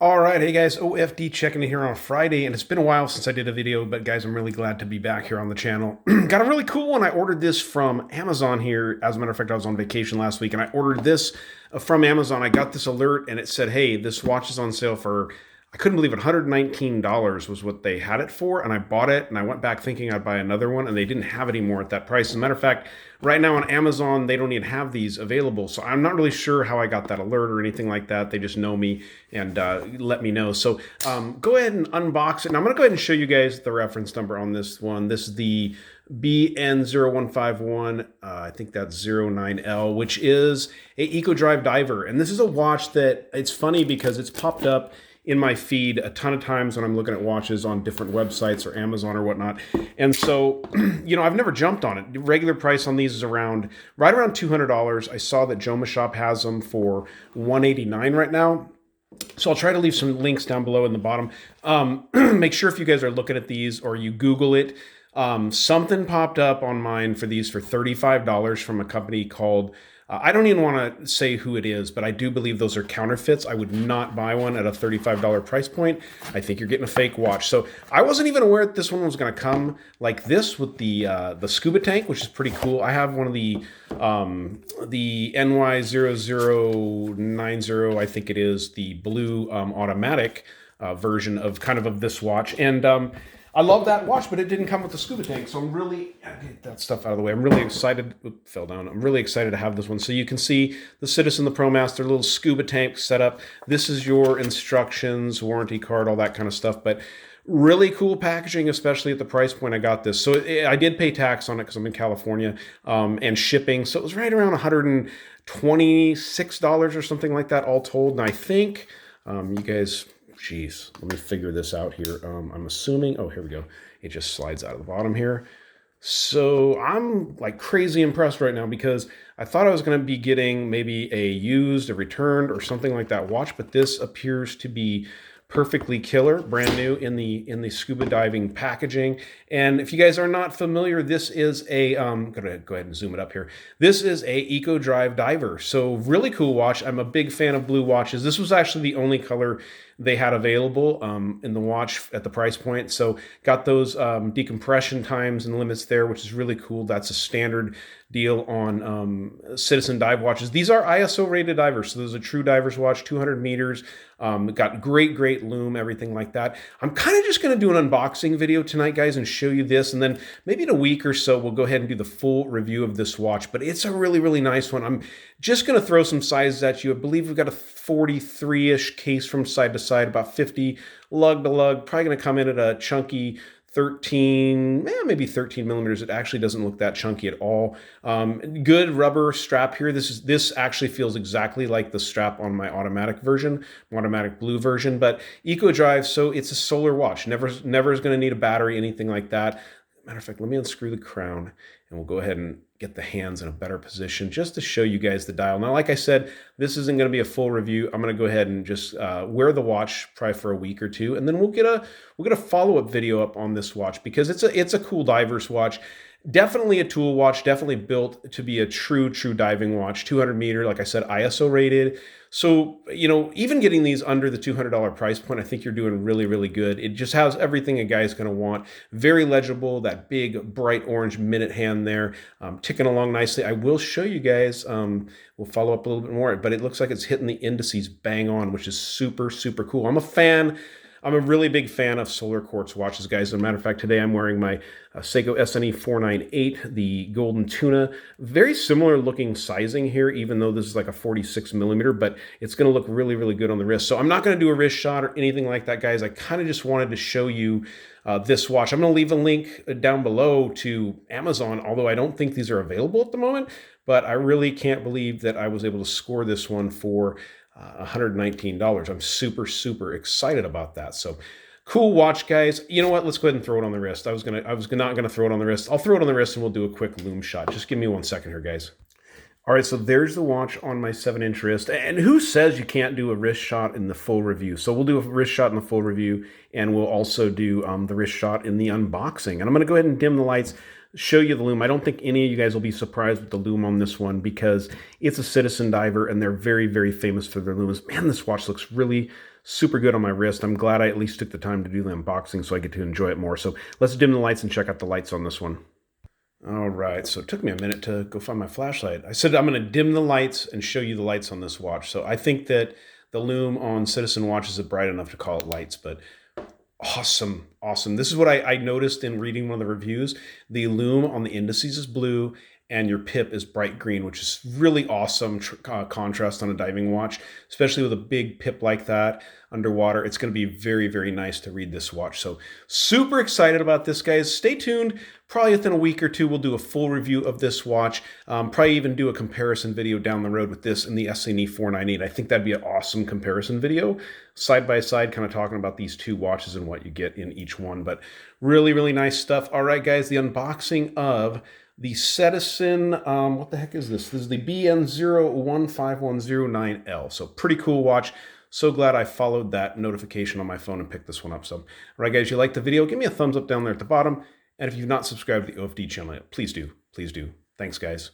All right, hey guys, OFD checking in here on a Friday, and it's been a while since I did a video, but guys, I'm really glad to be back here on the channel. Got a really cool one. I ordered this from Amazon here. As a matter of fact, I was on vacation last week, and I ordered this from Amazon. I got this alert, and it said, hey, this watch is on sale for, I couldn't believe it, $119 was what they had it for, and I bought it, and I went back thinking I'd buy another one, and they didn't have it anymore at that price. As a matter of fact, right now on Amazon, they don't even have these available, so I'm not really sure how I got that alert or anything like that. They just know me and let me know. So go ahead and unbox it. And I'm going to go ahead and show you guys the reference number on this one. This is the BN0151, I think that's 09L, which is a Eco Drive diver. And this is a watch that, it's funny because it's popped up in my feed a ton of times when I'm looking at watches on different websites or Amazon or whatnot. And so, you know, I've never jumped on it. The regular price on these is right around $200. I saw that Joma Shop has them for $189 right now. So I'll try to leave some links down below in the bottom. Make sure if you guys are looking at these or you Google it, something popped up on mine for these for $35 from a company called, I don't even want to say who it is, but I do believe those are counterfeits. I would not buy one at a $35 price point. I think you're getting a fake watch. So I wasn't even aware that this one was going to come like this with the scuba tank, which is pretty cool. I have one of the NY0090, I think it is, the blue automatic version of this watch. And I love that watch, but it didn't come with the scuba tank. So I'm really, get that stuff out of the way. I'm really excited, fell down. I'm really excited to have this one. So you can see the Citizen, the ProMaster, little scuba tank setup. This is your instructions, warranty card, all that kind of stuff. But really cool packaging, especially at the price point I got this. So I did pay tax on it because I'm in California and shipping. So it was right around $126 or something like that all told. And I think you guys... Jeez, let me figure this out here. I'm assuming, oh, here we go. It just slides out of the bottom here. So I'm like crazy impressed right now because I thought I was going to be getting maybe a used, a returned, or something like that watch, but this appears to be perfectly killer, brand new in the scuba diving packaging. And if you guys are not familiar, this is a gonna go ahead and zoom it up here. This is a Eco Drive diver. So really cool watch. I'm a big fan of blue watches. This was actually the only color they had available in the watch at the price point. So got those decompression times and limits there, which is really cool. That's a standard deal on Citizen dive watches. These are ISO rated divers. So there's a true diver's watch, 200 meters. Got great Loom, everything like that. I'm kind of just going to do an unboxing video tonight, guys, and show you this. And then maybe in a week or so, we'll go ahead and do the full review of this watch. But it's a really nice one. I'm just going to throw some sizes at you. I believe we've got a 43-ish case from side to side, about 50 lug to lug. Probably going to come in at a chunky 13, maybe 13 millimeters. It actually doesn't look that chunky at all. Good rubber strap here. This actually feels exactly like the strap on my automatic version, automatic blue version, but Eco Drive, so it's a solar watch. Never is going to need a battery, anything like that. Matter of fact, let me unscrew the crown and we'll go ahead and get the hands in a better position just to show you guys the dial. Now, like I said, this isn't going to be a full review. I'm going to go ahead and just wear the watch probably for a week or two, and then we'll get a follow-up video up on this watch because it's a cool diver's watch. Definitely a tool watch, definitely built to be a true diving watch. 200 meter, like I said, ISO rated. So, you know, even getting these under the $200 price point, I think you're doing really good. It just has everything a guy's going to want. Very legible, that big bright orange minute hand there, ticking along nicely. I will show you guys, we'll follow up a little bit more, but it looks like it's hitting the indices bang on, which is super cool. I'm a really big fan of solar quartz watches, guys. As a matter of fact, today I'm wearing my Seiko SNE 498, the golden tuna. Very similar looking sizing here, even though this is like a 46 millimeter, but it's going to look really good on the wrist. So I'm not going to do a wrist shot or anything like that, guys. I kind of just wanted to show you this watch. I'm going to leave a link down below to Amazon, although I don't think these are available at the moment, but I really can't believe that I was able to score this one for $119. I'm super excited about that. So cool watch, guys. You know what? Let's go ahead and throw it on the wrist. I was not gonna throw it on the wrist. I'll throw it on the wrist and we'll do a quick Loom shot. Just give me 1 second here, guys. All right, so there's the watch on my 7-inch wrist. And who says you can't do a wrist shot in the full review? So we'll do a wrist shot in the full review, and we'll also do the wrist shot in the unboxing. And I'm gonna go ahead and dim the lights, show you the Loom. I don't think any of you guys will be surprised with the Loom on this one because it's a Citizen diver and they're very famous for their looms. Man, this watch looks really super good on my wrist. I'm glad I at least took the time to do the unboxing so I get to enjoy it more. So let's dim the lights and check out the lights on this one. All right, so it took me a minute to go find my flashlight. I said I'm going to dim the lights and show you the lights on this watch. So I think that the Loom on Citizen watches is bright enough to call it lights, but awesome, awesome. This is what I noticed in reading one of the reviews. The Loom on the indices is blue, and your pip is bright green, which is really awesome contrast on a diving watch, especially with a big pip like that underwater. It's going to be very, very nice to read this watch. So super excited about this, guys. Stay tuned. Probably within a week or two, we'll do a full review of this watch. Probably even do a comparison video down the road with this and the SNE 498. I think that'd be an awesome comparison video, side by side, kind of talking about these two watches and what you get in each one. But really, really nice stuff. All right, guys, the unboxing of the Citizen, what the heck is this? This is the BN0151-09L. So pretty cool watch. So glad I followed that notification on my phone and picked this one up. So, all right, guys, you liked the video, give me a thumbs up down there at the bottom. And if you've not subscribed to the OFD channel yet, please do. Please do. Thanks, guys.